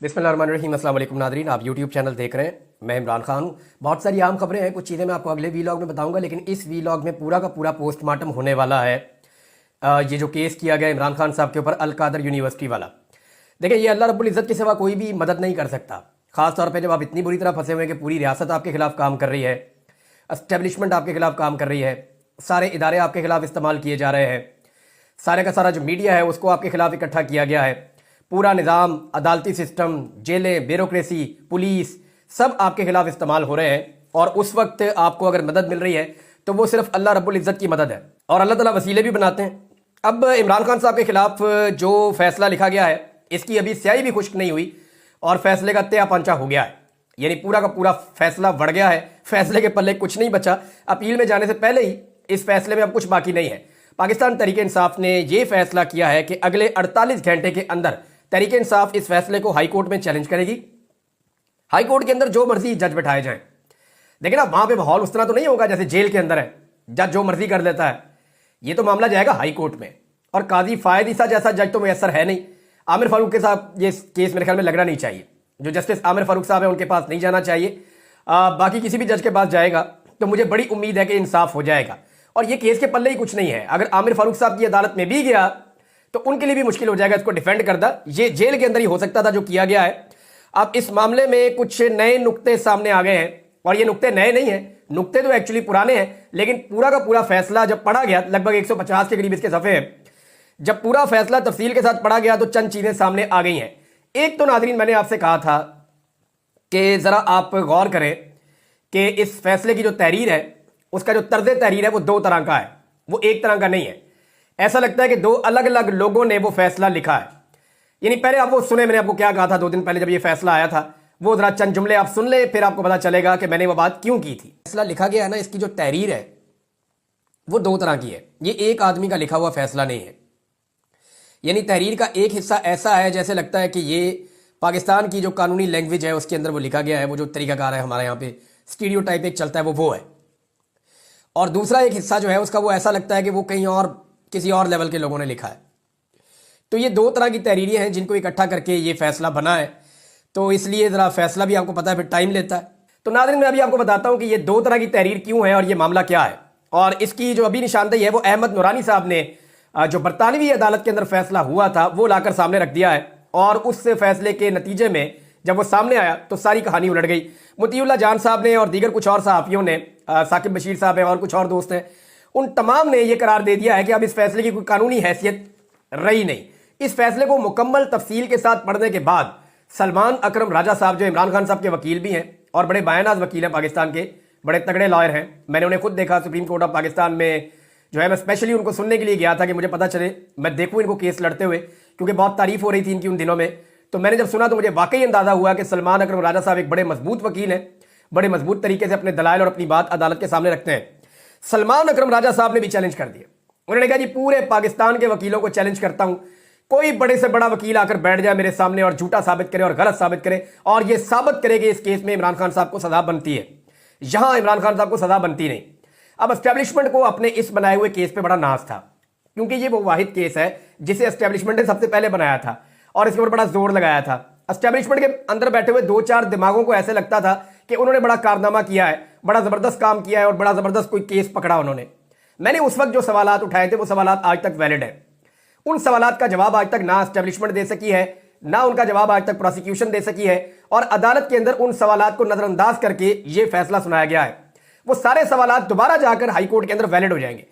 बिस्मिल्लाहिर्रहमानिर्रहीम। अस्सलाम वालेकुम नादरीन, आप यूट्यूब चैनल देख रहे हैं। मैं इमरान खान हूँ। बहुत सारी आम खबरें हैं, कुछ चीज़ें मैं आपको अगले वीलॉग में बताऊंगा, लेकिन इस वीलॉग में पूरा का पूरा पोस्टमार्टम होने वाला है। ये जो केस किया गया इमरान खान साहब के ऊपर अल कादर यूनिवर्सिटी वाला, देखिए ये अल्लाह रब्बुल इज़्ज़त के सिवा कोई भी मदद नहीं कर सकता। खास तौर पे जब आप इतनी बुरी तरह फंसे हुए हैं कि पूरी रियासत आपके खिलाफ काम कर रही है, एस्टेब्लिशमेंट आपके खिलाफ काम कर रही है, सारे इदारे आपके खिलाफ इस्तेमाल किए जा रहे हैं, सारे का सारा जो मीडिया है उसको आपके खिलाफ इकट्ठा किया गया है, पूरा निज़ाम, अदालती सिस्टम, जेलें, ब्यूरोक्रेसी, पुलिस सब आपके खिलाफ इस्तेमाल हो रहे हैं। और उस वक्त आपको अगर मदद मिल रही है तो वो सिर्फ अल्लाह रब्बुल इज़्ज़त की मदद है, और अल्लाह ताला वसीले भी बनाते हैं। अब इमरान खान साहब के खिलाफ जो फैसला लिखा गया है, इसकी अभी स्याही भी खुश्क नहीं हुई और फैसले का तया पंचा हो गया है, यानी पूरा का पूरा फैसला बढ़ गया है। फैसले के पल्ले कुछ नहीं बचा। अपील में जाने से पहले ही इस फैसले में अब कुछ बाकी नहीं है। पाकिस्तान तहरीक इंसाफ ने यह फैसला किया है कि अगले 48 घंटे के अंदर तहरीक इंसाफ इस फैसले को हाई कोर्ट में चैलेंज करेगी। हाई कोर्ट के अंदर जो मर्जी जज बैठाए जाएं। देखिए ना, वहां पे माहौल उस तरह तो नहीं होगा जैसे जेल के अंदर है, जज जो मर्जी कर लेता है। ये तो मामला जाएगा हाई कोर्ट में, और काजी फायद ईसा जैसा जज तो मैसर है नहीं। आमिर फारूक के साथ ये केस मेरे ख्याल में लगना नहीं चाहिए। जो जस्टिस आमिर फारूक साहब है उनके पास नहीं जाना चाहिए। बाकी किसी भी जज के पास जाएगा तो मुझे बड़ी उम्मीद है कि इंसाफ हो जाएगा। और ये केस के पल्ले ही कुछ नहीं है। अगर आमिर फारूक साहब की अदालत में भी गया तो उनके लिए भी मुश्किल हो जाएगा इसको डिफेंड करना। ये जेल के अंदर ही हो सकता था जो किया गया है। अब इस मामले में कुछ नए नुक्ते सामने आ गए हैं, और ये नुक्ते नए नहीं हैं, नुक्ते तो एक्चुअली पुराने हैं। लेकिन पूरा का पूरा फैसला जब पढ़ा गया, लगभग 150 के करीब इसके सफ़े हैं, जब पूरा फैसला तफसील के साथ पढ़ा गया तो चंद चीजें सामने आ गई हैं। एक तो नाज़रीन, मैंने आपसे कहा था कि जरा आप गौर करें कि इस फैसले की जो तहरीर है, उसका जो तर्ज तहरीर है वो दो तरह का है, वो एक तरह का नहीं है। ऐसा लगता है कि दो अलग अलग लोगों ने वो फैसला लिखा है। यानी पहले आप वो सुने, मैंने आपको क्या कहा था 2 दिन पहले जब ये फैसला आया था, वो जरा चंद जुमले आप सुन ले, फिर आपको पता चलेगा कि मैंने वो बात क्यों की थी। फैसला लिखा गया है ना, इसकी जो तहरीर है वो 2 तरह की है। ये एक आदमी का लिखा हुआ फैसला नहीं है। यानी तहरीर का एक हिस्सा ऐसा है जैसे लगता है कि ये पाकिस्तान की जो कानूनी लैंग्वेज है उसके अंदर वो लिखा गया है, वो जो तरीकाकार है हमारे यहाँ पे स्टीरियोटाइप एक चलता है वो है। और दूसरा एक हिस्सा जो है उसका वो ऐसा लगता है कि वो कहीं और किसी और लेवल के लोगों ने लिखा है। तो ये 2 तरह की तहरीरें हैं जिनको इकट्ठा करके ये फैसला बना है। तो इसलिए ज़रा फैसला भी आपको पता है फिर टाइम लेता है। तो नाज़रीन, मैं अभी आपको बताता हूँ कि ये 2 तरह की तहरीर क्यों है और ये मामला क्या है। और इसकी जो अभी निशानदेही है वो अहमद नूरानी साहब ने जो बरतानवी अदालत के अंदर फैसला हुआ था वो लाकर सामने रख दिया है। और उस फैसले के नतीजे में जब वो सामने आया तो सारी कहानी उलट गई। मुतीउल्लाह जान साहब ने और दीगर कुछ और सहाफ़ियों ने, साकिब बशीर साहब हैं और कुछ और दोस्त हैं, उन तमाम ने यह करार दे दिया है कि अब इस फैसले की कोई कानूनी हैसियत रही नहीं। इस फैसले को मुकम्मल तफसील के साथ पढ़ने के बाद सलमान अकरम राजा साहब, जो इमरान खान साहब के वकील भी हैं और बड़े बायनाज़ वकील हैं, पाकिस्तान के बड़े तगड़े लॉयर हैं, मैंने उन्हें खुद देखा सुप्रीम कोर्ट ऑफ पाकिस्तान में जो है। मैं स्पेशली उनको सुनने के लिए गया था कि मुझे पता चले, मैं देखूं इनको केस लड़ते हुए, क्योंकि बहुत तारीफ हो रही थी इनकी उन दिनों में। तो मैंने जब सुना तो मुझे वाकई अंदाजा हुआ कि सलमान अकरम राजा साहब एक बड़े मजबूत वकील हैं, बड़े मजबूत तरीके से अपने दलाइल और अपनी बात अदालत के सामने रखते हैं। सलमान अकरम राजा साहब ने भी चैलेंज कर दिया। उन्होंने कहा जी पूरे पाकिस्तान के वकीलों को चैलेंज करता हूं, कोई बड़े से बड़ा वकील आकर बैठ जाए मेरे सामने और झूठा साबित करे और गलत साबित करे और यह साबित करे कि इस केस में इमरान खान साहब को सजा बनती है। यहां इमरान खान साहब को सजा बनती नहीं। अब एस्टेब्लिशमेंट को अपने इस बनाए हुए केस पे बड़ा नाज था, क्योंकि ये वो वाहिद केस है जिसे एस्टेब्लिशमेंट ने सबसे पहले बनाया था और इसके ऊपर बड़ा जोर लगाया था। एस्टेब्लिशमेंट के अंदर बैठे हुए 2-4 दिमागों को ऐसे लगता था कि उन्होंने बड़ा कारनामा किया है, बड़ा जबरदस्त काम किया है और बड़ा जबरदस्त कोई केस पकड़ा उन्होंने। मैंने उस वक्त जो सवालात उठाए थे वो सवालात आज तक वैलिड है। उन सवालात का जवाब आज तक ना एस्टेब्लिशमेंट दे सकी है, ना उनका जवाब आज तक प्रोसिक्यूशन दे सकी है, और अदालत के अंदर उन सवालात को नजरअंदाज करके ये फैसला सुनाया गया है। वो सारे सवालात दोबारा जाकर हाई कोर्ट के अंदर वैलिड हो जाएंगे।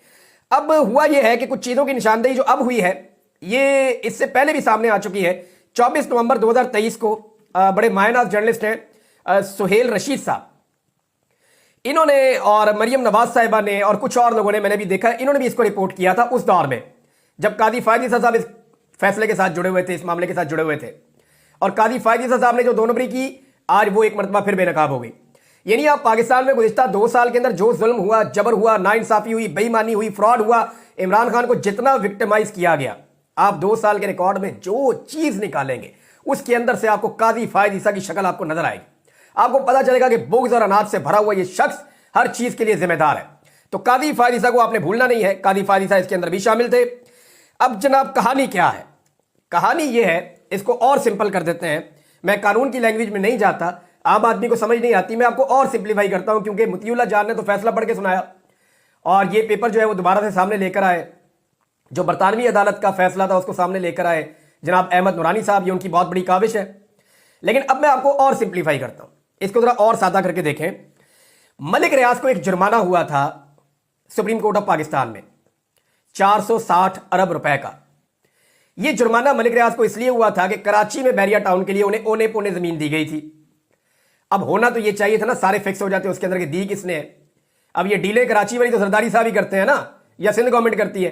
अब हुआ यह है कि कुछ चीजों की निशानदेही जो अब हुई है ये इससे पहले भी सामने आ चुकी है। 24 नवंबर 2023 को बड़े मायनाज जर्नलिस्ट हैं सुहेल रशीद साहब, इन्होंने और मरियम नवाज साहिबा ने और कुछ और लोगों ने, मैंने भी देखा, इन्होंने भी इसको रिपोर्ट किया था उस दौर में जब काजी फायद ईसा साहब इस फैसले के साथ जुड़े हुए थे, इस मामले के साथ जुड़े हुए थे। और काजी फायद ईसा साहब ने जो 2 नंबरी की, आज वो एक मरतबा फिर बेनकाब हो गई। यानी आप पाकिस्तान में गुज़िश्ता 2 साल के अंदर जो जुल्म हुआ, जबर हुआ, नाइंसाफी हुई, बेईमानी हुई, फ्रॉड हुआ, इमरान खान को जितना विक्टिमाइज किया गया, आप 2 साल के रिकॉर्ड में जो चीज निकालेंगे उसके अंदर से आपको काजी फायद ईसा की शक्ल आपको नजर आएगी। आपको पता चलेगा कि बुग़्ज़ और अनाज से भरा हुआ ये शख्स हर चीज के लिए जिम्मेदार है। तो काजी फायद ईसा को आपने भूलना नहीं है, काजी फायद ईसा इसके अंदर भी शामिल थे। अब जनाब कहानी क्या है? कहानी यह है, इसको और सिंपल कर देते हैं। मैं कानून की लैंग्वेज में नहीं जाता, आम आदमी को समझ नहीं आती, मैं आपको और सिंप्लीफाई करता हूं, क्योंकि मुतीउल्लाह जान ने तो फैसला पढ़ के सुनाया और ये पेपर जो है वो दोबारा से सामने लेकर आए, जो बरतानवी अदालत का फैसला था उसको सामने लेकर आए जनाब अहमद नूरानी साहब। ये उनकी बहुत बड़ी काविश है। लेकिन अब मैं आपको और सिंप्लीफाई करता हूं, इसको जरा और सादा करके देखें। मलिक रियाज को एक जुर्माना हुआ था सुप्रीम कोर्ट ऑफ पाकिस्तान में 460 अरब रुपए का। यह जुर्माना मलिक रियाज को इसलिए हुआ था कि कराची में बैरिया टाउन के लिए उन्हें ओने पोने जमीन दी गई थी। अब होना तो यह चाहिए था ना, सारे फिक्स हो जाते, उसके अंदर की दी किसने है। अब ये डीले कराची वाली तो सरदारी साहब ही करते हैं ना, या सिंध गवर्नमेंट करती है।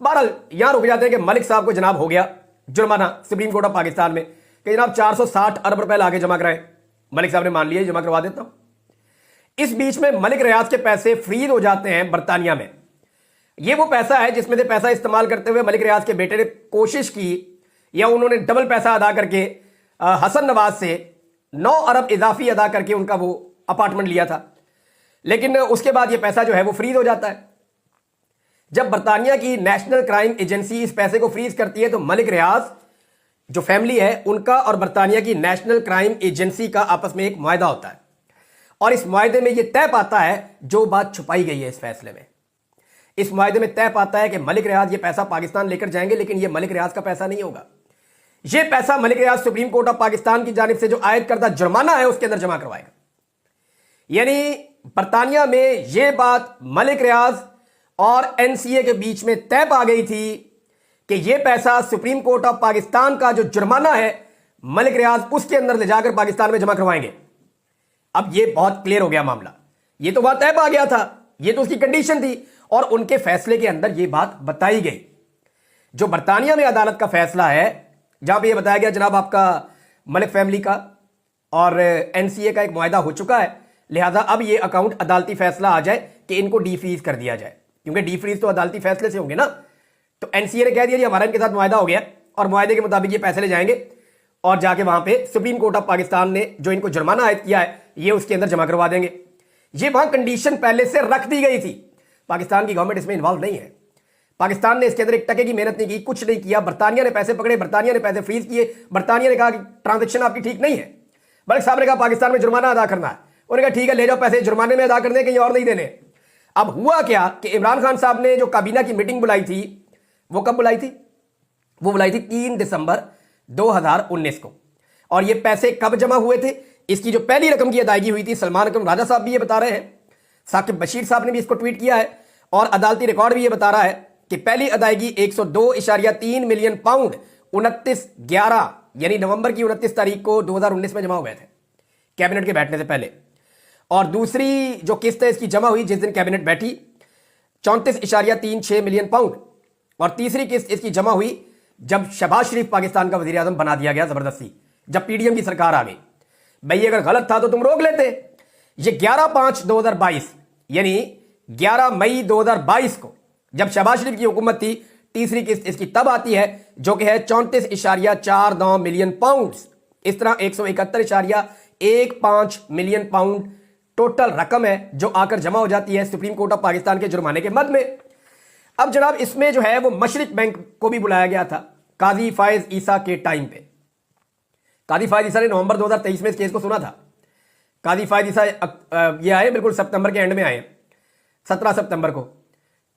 बहरहाल यहां रुक जाते हैं कि मलिक साहब को जनाब हो गया जुर्माना सुप्रीम कोर्ट ऑफ पाकिस्तान में कि जनाब 460 अरब रुपए लाके जमा कराएं। मलिक साहब ने मान लिया, जमा करवा देता हूं। इस बीच में मलिक रियाज के पैसे फ्रीज हो जाते हैं बरतानिया में। यह वो पैसा है जिसमें से पैसा इस्तेमाल करते हुए मलिक रियाज के बेटे ने कोशिश की, या उन्होंने डबल पैसा अदा करके हसन नवाज से 9 अरब इजाफी अदा करके उनका वो अपार्टमेंट लिया था। लेकिन उसके बाद ये पैसा जो है वो फ्रीज हो जाता है। जब बरतानिया की नेशनल क्राइम एजेंसी इस पैसे को फ्रीज करती है तो मलिक रियाज जो फैमिली है उनका और बरतानिया की नेशनल क्राइम एजेंसी का आपस में एक मुआहदा होता है, और इस मुआहदे में यह तय पाता है जो बात छुपाई गई है इस फैसले में। इस मुआहदे में तय पाता है कि मलिक रियाज ये पैसा पाकिस्तान लेकर जाएंगे, लेकिन यह मलिक रियाज का पैसा नहीं होगा। यह पैसा मलिक रियाज सुप्रीम कोर्ट ऑफ पाकिस्तान की जानिब से जो आयद करदा जुर्माना है उसके अंदर जमा करवाएगा। यानी बरतानिया में यह बात मलिक रियाज और एनसीए के बीच में तय पा गई थी कि यह पैसा सुप्रीम कोर्ट ऑफ पाकिस्तान का जो जुर्माना है मलिक रियाज उसके अंदर ले जाकर पाकिस्तान में जमा करवाएंगे। अब यह बहुत क्लियर हो गया मामला, यह तो बात तय पा गया था, यह तो उसकी कंडीशन थी, और उनके फैसले के अंदर यह बात बताई गई। जो बरतानिया में अदालत का फैसला है जहां पे यह बताया गया जनाब आपका मलिक फैमिली का और एनसीए का एक मुआहदा हो चुका है, लिहाजा अब यह अकाउंट अदालती फैसला आ जाए कि इनको डीफ्रीज कर दिया जाए, क्योंकि डीफ्रीज तो अदालती फैसले से होंगे ना। तो एनसीए ने कह दिया जी हमारा इनके साथ मुआहदा हो गया, और मुआहदे के मुताबिक ये पैसे ले जाएंगे और जाके वहां पे सुप्रीम कोर्ट ऑफ पाकिस्तान ने जो इनको जुर्माना आयद किया है ये उसके अंदर जमा करवा देंगे। ये वहां कंडीशन पहले से रख दी गई थी। पाकिस्तान की गवर्नमेंट इसमें इन्वॉल्व नहीं है। पाकिस्तान ने इसके अंदर एक टके की मेहनत नहीं की, कुछ नहीं किया। बरतानिया ने पैसे पकड़े, बरतानिया ने पैसे फ्रीज किए, बरतानिया ने कहा कि ट्रांजेक्शन आपकी ठीक नहीं है। मलिक साहब ने कहा पाकिस्तान में जुर्माना अदा करना है, उन्होंने कहा ठीक है ले जाओ पैसे जुर्माने में अदा करने, कहीं और नहीं देने। अब हुआ क्या कि इमरान खान साहब ने जो काबीना की मीटिंग बुलाई थी वो कब बुलाई थी? वो बुलाई थी 3 दिसंबर 2019 को। और ये पैसे कब जमा हुए थे? इसकी जो पहली रकम की अदायगी हुई थी, सलमान अकरम राजा साहब भी ये बता रहे हैं, साकिब बशीर साहब ने भी इसको ट्वीट किया है, और अदालती रिकॉर्ड भी ये बता रहा है कि पहली अदायगी 102.3 मिलियन पाउंड 29/11 यानी नवंबर की 29 तारीख को 2019 में जमा हुए थे कैबिनेट के बैठने से पहले। और दूसरी जो किस्त है इसकी जमा हुई जिस दिन कैबिनेट बैठी 34.36 मिलियन पाउंड। और तीसरी किस्त इसकी जमा हुई जब शहबाज शरीफ पाकिस्तान का वजीर आजम बना दिया गया जबरदस्ती, जब पीडीएम की सरकार आ गई। भाई अगर गलत था तो तुम रोक लेते। ये 11/5/2022 यानी 11 मई 2022 को जब शहबाज शरीफ की हुकूमत थी, तीसरी किस्त इसकी तब आती है जो कि है 34.49 मिलियन पाउंड। इस तरह 171.15 मिलियन पाउंड टोटल रकम है जो आकर जमा हो जाती है सुप्रीम कोर्ट ऑफ पाकिस्तान के जुर्माने के मद में। अब जनाब इसमें जो है वो मशरिक बैंक को भी बुलाया गया था काजी फायज ईसा के टाइम पे। काजी फायज ईसा ने नवंबर 2023 में इस केस को सुना था। काजी फायज ईसा ये आए बिल्कुल सितंबर के एंड में आए, 17 सितंबर को।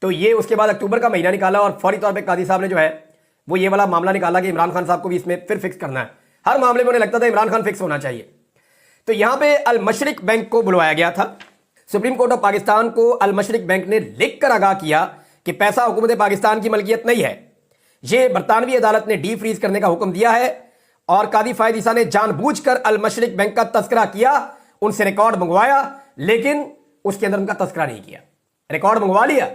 तो ये उसके बाद अक्टूबर का महीना निकाला और फौरी तौर पे काजी साहब ने जो है वो ये वाला मामला निकाला कि इमरान खान साहब को भी इसमें फिर फिक्स करना है। हर मामले में उन्हें लगता था इमरान खान फिक्स होना चाहिए। तो यहां पे अल मशरिक बैंक को बुलवाया गया था। सुप्रीम कोर्ट ऑफ पाकिस्तान को अल मशरिक बैंक ने लिखकर आगाह किया कि पैसा हुकूमत पाकिस्तान की मलकियत नहीं है। यह बरतानवी अदालत ने डी फ्रीज करने का हुक्म दिया है, और कादी फायद ईसा ने जानबूझकर अल मशरिक बैंक का तस्करा किया, उनसे रिकॉर्ड मंगवाया, लेकिन उसके अंदर उनका तस्करा नहीं किया। रिकॉर्ड मंगवा लिया,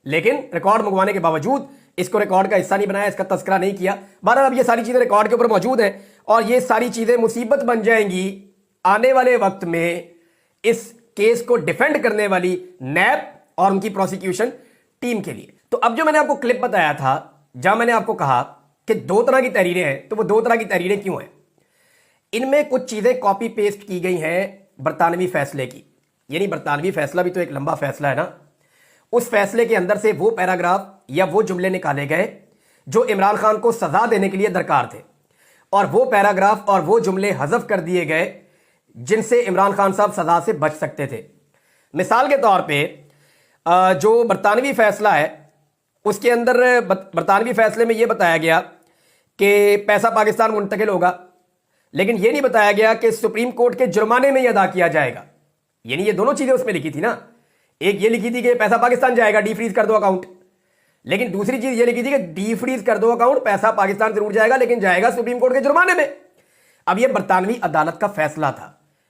लेकिन रिकॉर्ड मंगवाने के बावजूद इसको रिकॉर्ड का हिस्सा नहीं बनाया, इसका तस्करा नहीं किया। बहरहाल अब ये सारी चीजें रिकॉर्ड के ऊपर मौजूद हैं, और ये सारी चीजें मुसीबत बन जाएंगी आने वाले वक्त में इस केस को डिफेंड करने वाली नैब और उनकी प्रोसिक्यूशन टीम के लिए। तो अब जो मैंने आपको क्लिप बताया था जहां मैंने आपको कहा कि 2 तरह की तहरीरें हैं, तो वो 2 तरह की तहरीरें क्यों हैं? इनमें कुछ चीजें कॉपी पेस्ट की गई हैं बरतानवी फैसले की। यानी बरतानवी फैसला भी तो एक लंबा फैसला है ना। उस फैसले के अंदर से वो पैराग्राफ या वो जुमले निकाले गए जो इमरान खान को सजा देने के लिए दरकार थे। और वो पैराग्राफ और वो जुमले हज़फ कर दिए गए जिनसे इमरान खान साहब सजा से बच सकते थे। मिसाल के तौर पे जो बरतानवी फैसला है उसके अंदर बरतानवी फैसले में यह बताया गया कि पैसा पाकिस्तान मुंतकिल होगा, लेकिन यह नहीं बताया गया कि सुप्रीम कोर्ट के जुर्माने में यह अदा किया जाएगा। यानी ये दोनों चीजें उसमें लिखी थी ना, एक ये लिखी थी कि पैसा पाकिस्तान जाएगा, डी फ्रीज कर दो अकाउंट, लेकिन दूसरी चीज ये लिखी थी कि डी फ्रीज कर दो अकाउंट, पैसा पाकिस्तान जरूर जाएगा लेकिन जाएगा सुप्रीम कोर्ट के जुर्माने में। अब यह बरतानवी अदालत का फैसला था,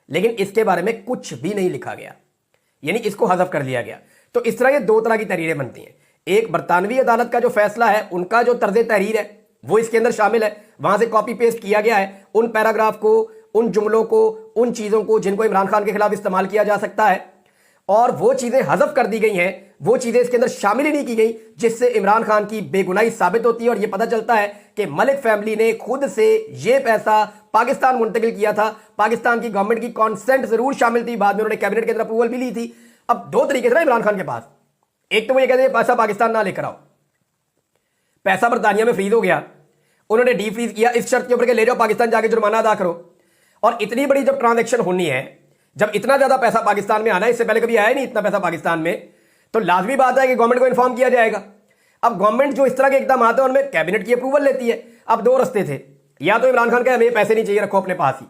लेकिन इसके बारे में कुछ भी नहीं लिखा गया, यानी इसको हज़फ कर लिया गया। तो इस तरह ये दो तरह की तहरीरें बनती हैं। एक बरतानवी अदालत का जो फैसला है, उनका जो तर्ज तहरीर है वो इसके अंदर शामिल है, वहां से कॉपी पेस्ट किया गया है उन पैराग्राफ को, उन जुमलों को, उन चीजों को जिनको इमरान खान के खिलाफ इस्तेमाल किया जा सकता है, और वो चीजें हज़फ कर दी गई हैं, वो चीजें इसके अंदर शामिल ही नहीं की गई, जिससे इमरान खान की बेगुनाही साबित होती है। और ये पता चलता है कि मलिक फैमिली ने खुद से ये पैसा पाकिस्तान मुंतकिल किया था, पाकिस्तान की गवर्नमेंट की कॉन्सेंट जरूर शामिल थी, बाद में उन्होंने कैबिनेट के अंदर अप्रूवल भी ली थी। अब दो तरीके थे ना इमरान खान के पास, एक तो वो ये कहते हैं पैसा पाकिस्तान ना लेकर आओ, पैसा बरतानिया में फ्रीज हो गया, उन्होंने डी फ्रीज किया इस शर्त के ऊपर कि ले जाओ पाकिस्तान जाके जुर्माना अदा करो। और इतनी बड़ी जब ट्रांजैक्शन होनी है, जब इतना ज्यादा पैसा पाकिस्तान में आना है, इससे पहले कभी आया नहीं इतना पैसा पाकिस्तान में, तो लाजमी बात है कि गवर्नमेंट को इन्फॉर्म किया जाएगा। अब गवर्नमेंट जो इस तरह के इकदाम आते हैं उनमें कैबिनेट की अप्रूवल लेती है। अब दो रस्ते थे, या तो इमरान खान का हमें पैसे नहीं चाहिए, रखो अपने पास ही,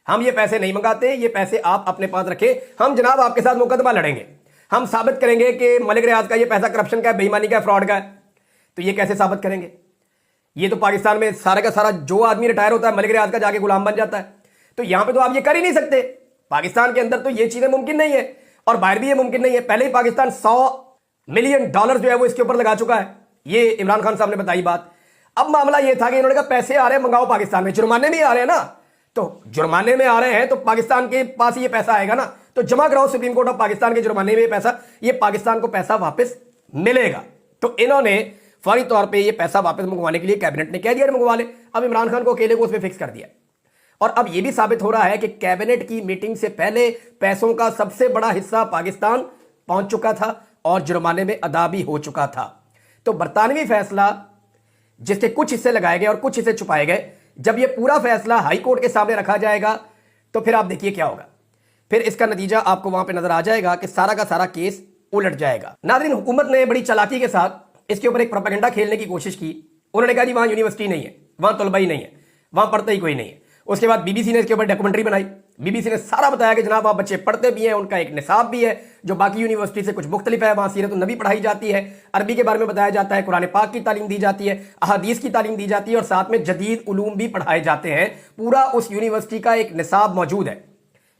हम ये पैसे नहीं मंगाते, ये पैसे आप अपने पास रखें, हम जनाब आपके साथ मुकदमा लड़ेंगे, हम साबित करेंगे कि मलिक रियाज का ये पैसा करप्शन का है, बेईमानी का है, फ्रॉड का है। तो ये कैसे साबित करेंगे? ये तो पाकिस्तान में सारा का सारा जो आदमी रिटायर होता है मलिक रियाज का जाके गुलाम बन जाता है। तो यहां पे तो आप ये कर ही नहीं सकते, पाकिस्तान के अंदर तो ये चीजें मुमकिन नहीं है, और बाहर भी ये मुमकिन नहीं है। पहले ही पाकिस्तान $100 मिलियन जो है वो इसके ऊपर लगा चुका है, ये इमरान खान साहब ने बताई बात। अब मामला ये था कि इन्होंने कहा पैसे आ रहे हैं, मंगाओ पाकिस्तान में, जुर्माने में आ रहे हैं ना, तो जुर्माने में आ रहे हैं तो पाकिस्तान के पास ये पैसा आएगा ना, तो जमा कराओ सुप्रीम कोर्ट ऑफ पाकिस्तान के जुर्माने में पैसा, ये पाकिस्तान को पैसा वापस मिलेगा। तो इन्होंने फौरी तौर पे ये पैसा वापस मंगवाने के लिए कैबिनेट ने कह दिया मंगवा ले। अब इमरान खान को अकेले को उसमें फिक्स कर दिया, और अब यह भी साबित हो रहा है कि कैबिनेट की मीटिंग से पहले पैसों का सबसे बड़ा हिस्सा पाकिस्तान पहुंच चुका था और जुर्माने में अदा भी हो चुका था। तो बरतानवी फैसला जिसके कुछ हिस्से लगाए गए और कुछ हिस्से छुपाए गए, जब यह पूरा फैसला हाई कोर्ट के सामने रखा जाएगा तो फिर आप देखिए क्या होगा, फिर इसका नतीजा आपको वहां पे नजर आ जाएगा कि सारा का सारा केस उलट जाएगा। नाज़रीन, हुकूमत ने बड़ी चालाकी के साथ इसके ऊपर एक प्रोपेगेंडा खेलने की कोशिश की। उन्होंने कहा जी वहां यूनिवर्सिटी नहीं है, वहां तलबा ही नहीं है, वहां पढ़ता ही कोई नहीं है। उसके बाद बीबीसी ने इसके ऊपर डॉक्यूमेंट्री बनाई, बीबीसी ने सारा बताया कि जनाब आप बच्चे पढ़ते भी हैं, उनका एक निसाब भी है जो बाकी यूनिवर्सिटी से कुछ मुख्तलिफ है, वहां सीरत नबी पढ़ाई जाती है, अरबी के बारे में बताया जाता है, कुरान पाक की तालीम दी जाती है, अहादीस की तालीम दी जाती है, और साथ में जदीद उलूम भी पढ़ाए जाते हैं। पूरा उस यूनिवर्सिटी का एक निसाब मौजूद है।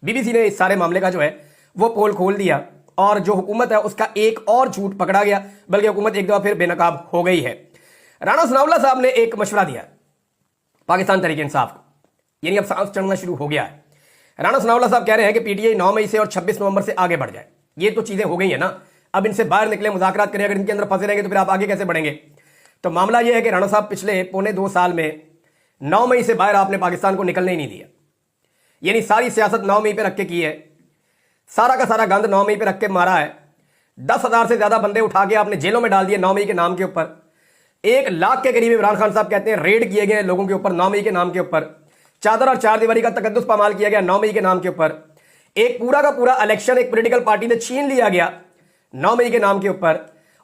बीबीसी ने इस सारे मामले का जो है वो पोल खोल दिया, और जो हुकूमत है उसका एक और झूठ पकड़ा गया, बल्कि हुकूमत एक दफा फिर बेनकाब हो गई है। राणा सनाउल्लाह साहब ने एक मशवरा दिया पाकिस्तान तहरीक इंसाफ को, यानी अब सांस चढ़ना शुरू हो गया है। राणा सनाउल्लाह साहब कह रहे हैं कि पीटीआई 9 मई से और 26 नवंबर से आगे बढ़ जाए। ये तो चीजें हो गई है ना, अब इनसे बाहर निकले, मुज़ाकरात करें, अगर इनके अंदर फंसे रहेंगे तो फिर आप आगे कैसे बढ़ेंगे? तो मामला यह है कि राणा साहब पिछले पौने 2 साल में 9 मई से बाहर आपने पाकिस्तान को निकलने ही नहीं दिया, यानी सारी सियासत 9 मई पे रख के की है, सारा का सारा गंद 9 मई पे रख के मारा है। 10,000 से ज्यादा बंदे उठा के आपने जेलों में डाल दिए 9 मई के नाम के ऊपर। 1 लाख के करीब इमरान खान साहब कहते हैं रेड किए गए लोगों के ऊपर 9 मई के नाम के ऊपर। चादर और चार दीवारी का तकद्दुस पामाल किया गया 9 मई के नाम के ऊपर। एक पूरा का पूरा इलेक्शन एक पॉलिटिकल पार्टी से छीन लिया गया 9 मई के नाम के ऊपर।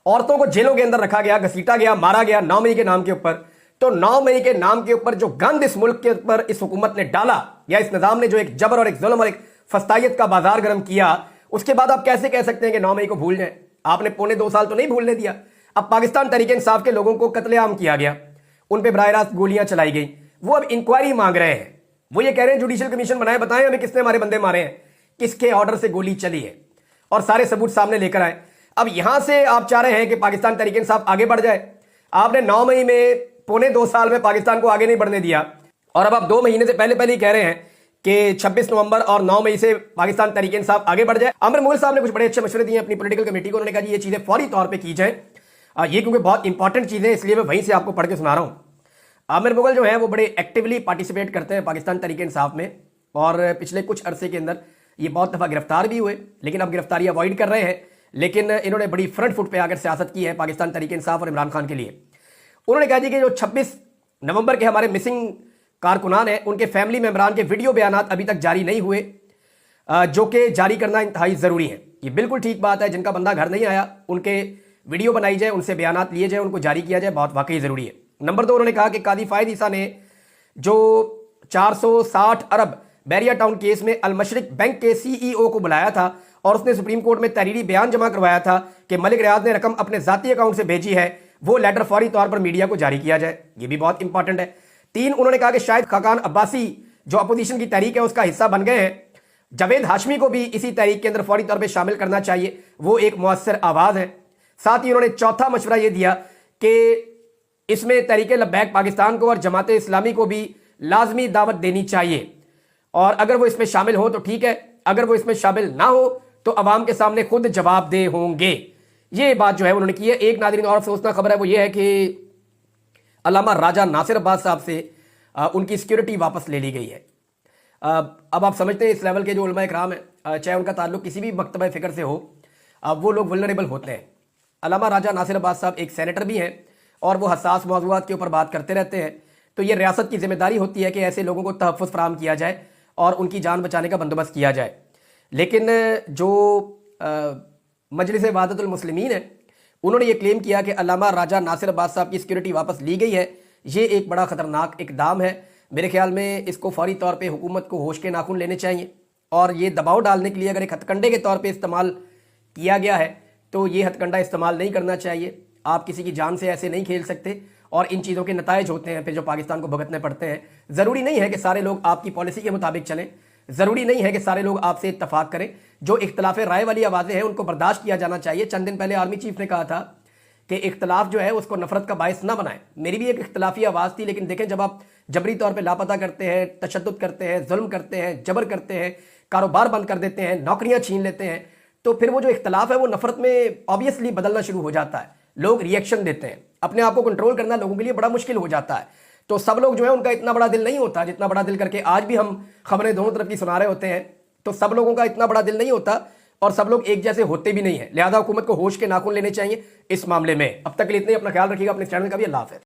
औरतों को जेलों के अंदर रखा गया, घसीटा गया, मारा गया 9 मई के नाम के ऊपर। तो 9 मई के नाम के ऊपर जो गंद इस मुल्क के ऊपर इस हुकूमत ने डाला, या इस निजाम ने जो एक जबर और एक जुल्म और एक फस्तायत का बाजार गर्म किया, उसके बाद आप कैसे कह सकते हैं कि 9 मई को भूल जाए? आपने पौने 2 साल तो नहीं भूलने दिया। अब पाकिस्तान तहरीक इंसाफ के लोगों को कत्लेआम किया गया, उन पे बराह रास्त गोलियां चलाई गई, वो अब इंक्वायरी मांग रहे हैं। वो ये कह रहे हैं जुडिशियल कमीशन बनाए, बताएं हमें किसने हमारे बंदे मारे हैं, किसके ऑर्डर से गोली चली है, और सारे सबूत सामने लेकर आए। अब यहां से आप चाह रहे हैं कि पाकिस्तान तहरीक इंसाफ आगे बढ़ जाए। आपने 9 मई में पौने 2 साल में पाकिस्तान को आगे नहीं बढ़ने दिया, और अब आप 2 महीने से पहले ही कह रहे हैं कि 26 नवंबर और 9 मई से पाकिस्तान तहरीक इंसाफ आगे बढ़ जाए। आमिर मुगल साहब ने कुछ बड़े अच्छे मशवरे दिए अपनी पॉलिटिकल कमेटी को। उन्होंने कहा ये चीजें फौरी तौर पे की जाए, ये क्योंकि बहुत इंपॉर्टेंट चीजें, इसलिए मैं वहीं से आपको पढ़ के सुना रहा हूं। आमिर मुगल जो है वो बड़े एक्टिवली पार्टिसिपेट करते हैं पाकिस्तान तहरीक इंसाफ में, और पिछले कुछ अरसे के अंदर ये बहुत दफा गिरफ्तार भी हुए, लेकिन अब गिरफ्तारी अवॉइड कर रहे हैं। लेकिन इन्होंने बड़ी फ्रंट फुट पे आकर सियासत की है पाकिस्तान तहरीक इंसाफ और इमरान खान के लिए। उन्होंने कहा जी कि जो 26 नवंबर के हमारे मिसिंग कारकुनान हैं उनके फैमिली मेंबरान के वीडियो बयानात अभी तक जारी नहीं हुए, जो कि जारी करना इंतहाई ज़रूरी है। ये बिल्कुल ठीक बात है, जिनका बंदा घर नहीं आया उनके वीडियो बनाई जाए, उनसे बयानात लिए जाए, उनको जारी किया जाए, बहुत वाकई ज़रूरी है। नंबर 2, उन्होंने कहा कि कादी फायद ईसा ने जो 460 अरब बैरिया टाउन केस में अल-मशरिक बैंक के CEO को बुलाया था और उसने सुप्रीम कोर्ट में तहरीरी बयान जमा करवाया था कि मलिक रियाज ने रकम अपने ज़ाती अकाउंट से भेजी है, वो लेटर फौरी तौर पर मीडिया को जारी किया जाए। ये भी बहुत इंपॉर्टेंट है। 3, उन्होंने कहा कि शायद खाकान अब्बासी जो अपोजिशन की तहरीक है उसका हिस्सा बन गए हैं, जावेद हाशमी को भी इसी तहरीक के अंदर फौरी तौर पर शामिल करना चाहिए, वो एक मुअस्सर आवाज़ है। साथ ही उन्होंने चौथा मशवरा यह दिया कि इसमें तहरीक लब्बैक पाकिस्तान को और जमात इस्लामी को भी लाजमी दावत देनी चाहिए, और अगर वो इसमें शामिल हो तो ठीक है, अगर वो इसमें शामिल ना हो तो अवाम के सामने खुद जवाबदेह होंगे। ये बात जो है उन्होंने की है। एक नाज़रीन और अफसोसनाक खबर है, वो ये है कि अल्लामा राजा नासिर अब्बास साहब से उनकी सिक्योरिटी वापस ले ली गई है। अब आप समझते हैं इस लेवल के जो उलमा इकराम है, चाहे उनका ताल्लुक किसी भी मकतबा फ़िक्र से हो, वो लोग वल्नरेबल होते हैं। अल्लामा राजा नासिर अब्बास साहब एक सेनेटर भी हैं और वो हसास मौज़ूआत के ऊपर बात करते रहते हैं, तो ये रियासत की जिम्मेदारी होती है कि ऐसे लोगों को तहफ़्फ़ुज़ फराहम किया जाए और उनकी जान बचाने का बंदोबस्त किया जाए। लेकिन जो मजलिस वहादतुल मुस्लिमीन है, उन्होंने ये क्लेम किया कि अल्लामा राजा नासिर अब्बास साहब की सिक्योरिटी वापस ली गई है। ये एक बड़ा ख़तरनाक इकदाम है। मेरे ख्याल में इसको फौरी तौर पे हुकूमत को होश के नाखून लेने चाहिए, और ये दबाव डालने के लिए अगर एक हथकंडे के तौर पे इस्तेमाल किया गया है तो ये हथकंडा इस्तेमाल नहीं करना चाहिए। आप किसी की जान से ऐसे नहीं खेल सकते, और इन चीज़ों के नताइज होते हैं फिर जो पाकिस्तान को भुगतने पड़ते हैं। ज़रूरी नहीं है कि सारे लोग आपकी पॉलिसी के मुताबिक चलें, ज़रूरी नहीं है कि सारे लोग आपसे इत्तफाक करें। जो इख्तलाफ राय वाली आवाज़ें हैं उनको बर्दाश्त किया जाना चाहिए। चंद दिन पहले आर्मी चीफ ने कहा था कि इख्तलाफ जो है उसको नफरत का बायस ना बनाए। मेरी भी एक इख्तलाफी आवाज़ थी, लेकिन देखें जब आप जबरी तौर पर लापता करते हैं, तशद्दुद करते हैं, जुल्म करते हैं, जबर करते हैं, कारोबार बंद कर देते हैं, नौकरियाँ छीन लेते हैं, तो फिर वो जो इख्तलाफ है वो नफरत में ऑब्वियसली बदलना शुरू हो जाता है। लोग रिएक्शन देते हैं। अपने आप को कंट्रोल करना लोगों के लिए बड़ा मुश्किल हो जाता है। तो सब लोग जो है उनका इतना बड़ा दिल नहीं होता जितना बड़ा दिल करके आज भी हम खबरें दोनों तरफ की सुना रहे होते हैं। तो सब लोगों का इतना बड़ा दिल नहीं होता और सब लोग एक जैसे होते भी नहीं है। लिहाजा हुकूमत को होश के नाखून लेने चाहिए इस मामले में। अब तक के लिए इतना ही। अपना ख्याल रखिएगा, अपने चैनल का भी। अल्लाह हाफ़िज़।